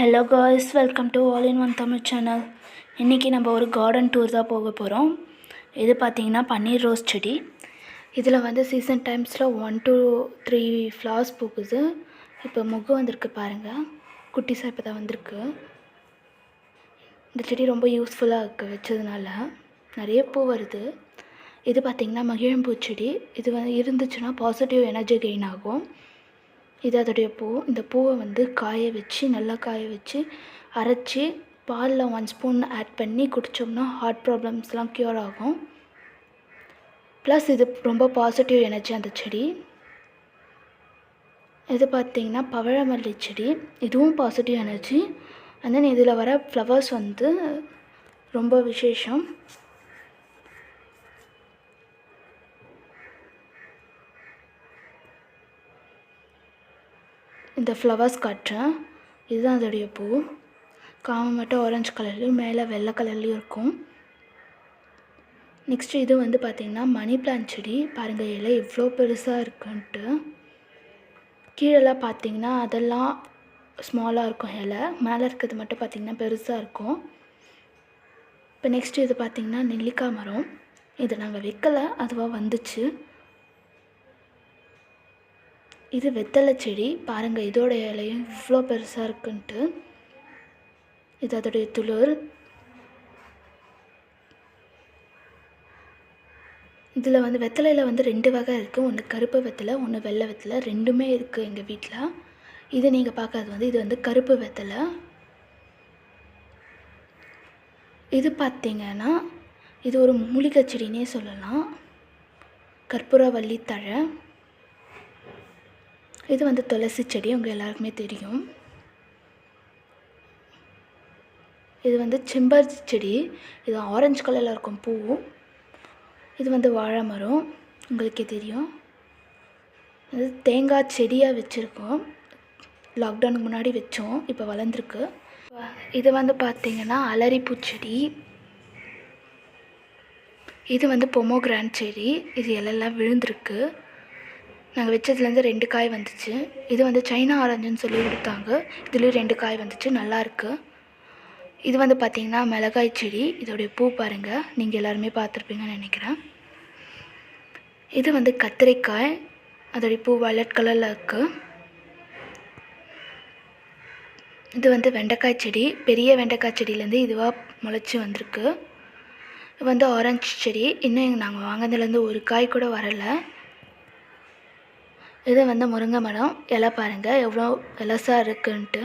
Hello guys, welcome to all in one Tamil channel. இன்றைக்கி நம்ம ஒரு கார்டன் டூர் தான் போக போகிறோம். இது பார்த்திங்கன்னா பன்னீர் ரோஸ் செடி. இதில் வந்து சீசன் டைம்ஸில் 1 to 3 ஃப்ளவர்ஸ் பூக்குது. இப்போ முகம் வந்திருக்கு பாருங்கள், குட்டிஸாக இப்போ தான் வந்திருக்கு. இந்த செடி ரொம்ப யூஸ்ஃபுல்லாக இருக்குது, வச்சதுனால நிறைய பூ வருது. இது பார்த்திங்கன்னா மகிழம்பூ செடி. இது வந்து இருந்துச்சுன்னா பாசிட்டிவ் எனர்ஜி கெயின் ஆகும். இது அதோடைய பூ. இந்த பூவை வந்து நல்லா காய வச்சு அரைச்சி பாலில் 1 ஸ்பூன் ஆட் பண்ணி குடித்தோம்னா ஹார்ட் ப்ராப்ளம்ஸ்லாம் க்யூர் ஆகும். ப்ளஸ் இது ரொம்ப பாசிட்டிவ் எனர்ஜி அந்த செடி. இது பார்த்திங்கன்னா பவழமல்லி செடி. இதுவும் பாசிட்டிவ் எனர்ஜி. அண்ட் தென் இதில் வர ஃப்ளவர்ஸ் வந்து ரொம்ப விசேஷம். இந்த ஃப்ளவர்ஸ் காட்டுறேன். இதுதான் அதோடைய பூ. காம்பு மட்டும் ஆரஞ்சு கலர்லேயும் மேலே வெள்ளை கலர்லேயும் இருக்கும். நெக்ஸ்ட்டு இது வந்து பார்த்திங்கன்னா மணி பிளான்ட் செடி. பாருங்கள், இலை எவ்வளோ பெருசாக இருக்குன்ட்டு. கீழெல்லாம் பார்த்திங்கன்னா அதெல்லாம் ஸ்மாலாக இருக்கும் இலை. மேலே இருக்கிறது மட்டும் பார்த்திங்கன்னா பெருசாக இருக்கும். இப்போ நெக்ஸ்ட்டு இது பார்த்திங்கன்னா நெல்லிக்காய் மரம். இது நாங்கள் வைக்கலை, அதுவாக வந்துச்சு. இது வெத்தலை செடி. பாருங்கள், இதோட இலையும் இவ்வளோ பெருசாக இருக்குன்ட்டு. இது அதோடைய துளிர். இதில் வந்து வெத்தலையில் வந்து 2 வகை இருக்குது. ஒன்று கருப்பு வெத்தலை, ஒன்று வெள்ளை வெத்தலை. ரெண்டுமே இருக்குது எங்கள் வீட்டில். இது நீங்கள் பார்க்காது வந்து இது வந்து கருப்பு வெத்தலை. இது பார்த்திங்கன்னா இது ஒரு மூலிகை செடினே சொல்லலாம். கற்பூரவள்ளி தழை. இது வந்து துளசி செடி, உங்கள் எல்லாருக்குமே தெரியும். இது வந்து செம்பருத்தி செடி. இது ஆரஞ்சு கலரில் இருக்கும் பூ. இது வந்து வாழை மரம், உங்களுக்கே தெரியும். இது தேங்காய் செடியாக வச்சுருக்கோம். லாக்டவுனுக்கு முன்னாடி வச்சோம், இப்போ வளர்ந்துருக்கு. இது வந்து பார்த்திங்கன்னா அலரிப்பூ செடி. இது வந்து பொமோகிராண்ட் செடி. இது இலையெல்லாம் விழுந்திருக்கு. நாங்கள் வச்சதுலேருந்து 2 காய் வந்துச்சு. இது வந்து சைனா ஆரஞ்சுன்னு சொல்லி கொடுத்தாங்க. இதுலேயும் 2 காய் வந்துச்சு, நல்லாயிருக்கு. இது வந்து பார்த்திங்கன்னா மிளகாய் செடி. இதோடைய பூ பாருங்கள், நீங்கள் எல்லாருமே பார்த்துருப்பீங்கன்னு நினைக்கிறேன். இது வந்து கத்திரிக்காய். அதோடைய பூ வயலட் கலரில் இருக்குது. இது வந்து வெண்டைக்காய் செடி. பெரிய வெண்டைக்காய் செடியிலேருந்து இதுவாக முளைச்சி வந்திருக்கு. இது வந்து ஆரஞ்சு செடி. இன்னும் நாங்கள் வாங்கினதுலேருந்து ஒரு காய் கூட வரலை. இது வந்து முருங்கை மரம். இலை பாருங்கள் எவ்வளோ இலசாக இருக்குன்ட்டு.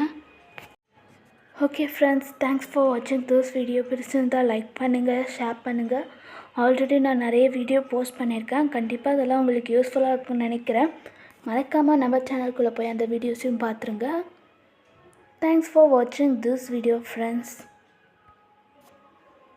ஓகே ஃப்ரெண்ட்ஸ், தேங்க்ஸ் ஃபார் வாட்சிங் திஸ் வீடியோ. பிடிச்சிருந்தால் லைக் பண்ணுங்கள், ஷேர் பண்ணுங்கள். ஆல்ரெடி நான் நிறைய வீடியோ போஸ்ட் பண்ணியிருக்கேன். கண்டிப்பாக அதெல்லாம் உங்களுக்கு யூஸ்ஃபுல்லாக இருக்கும்னு நினைக்கிறேன். மறக்காமல் நம்ம சேனலுக்குள்ளே போய் அந்த வீடியோஸையும் பார்த்துருங்க. தேங்க்ஸ் ஃபார் வாட்சிங் திஸ் வீடியோ ஃப்ரெண்ட்ஸ்.